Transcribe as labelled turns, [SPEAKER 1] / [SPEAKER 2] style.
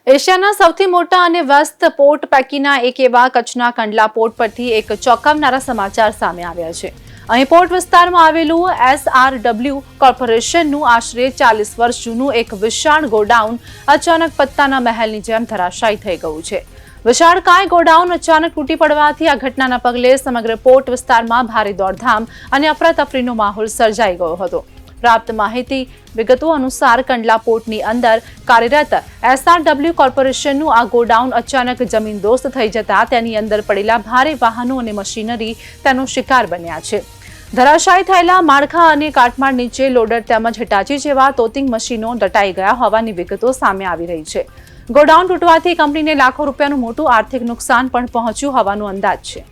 [SPEAKER 1] એશિયાના સૌથી મોટા અને વ્યસ્ત પોર્ટ પૈકીના એક એવા કચ્છના કંડલા પોર્ટ પરથી એક ચોંકાવનારા સમાચાર સામે આવ્યા છે। અહીં પોર્ટ વિસ્તારમાં આવેલું SRW કોર્પોરેશનનું આશરે 40 વર્ષ જૂનું એક વિશાળ ગોડાઉન અચાનક પત્તાના મહેલની જેમ ધરાશાયી થઈ ગયું છે। વિશાળકાય ગોડાઉન અચાનક તૂટી પડવાથી આ ઘટનાના પગલે સમગ્ર પોર્ટ વિસ્તારમાં ભારે દોડધામ અને અફરાતફરીનો માહોલ સર્જાઈ ગયો હતો। પ્રાપ્ત માહિતી વિગતો અનુસાર કંડલા પોર્ટની અંદર કાર્યરત SRW કોર્પોરેશનનું આ ગોડાઉન અચાનક જમીનદોસ્ત થઈ જતા તેની અંદર પડેલા ભારે વાહનો અને મશીનરી તેનો શિકાર બન્યા છે। ધરાશાયી થયેલા માળખા અને કાટમાળ નીચે લોડર તેમજ હિટાચી જેવા તોતિંગ મશીનો દટાઈ ગયા હોવાની વિગતો સામે આવી રહી છે। ગોડાઉન તૂટવાથી કંપનીને લાખો રૂપિયાનું મોટું આર્થિક નુકસાન પણ પહોંચ્યું હોવાનો અંદાજ છે।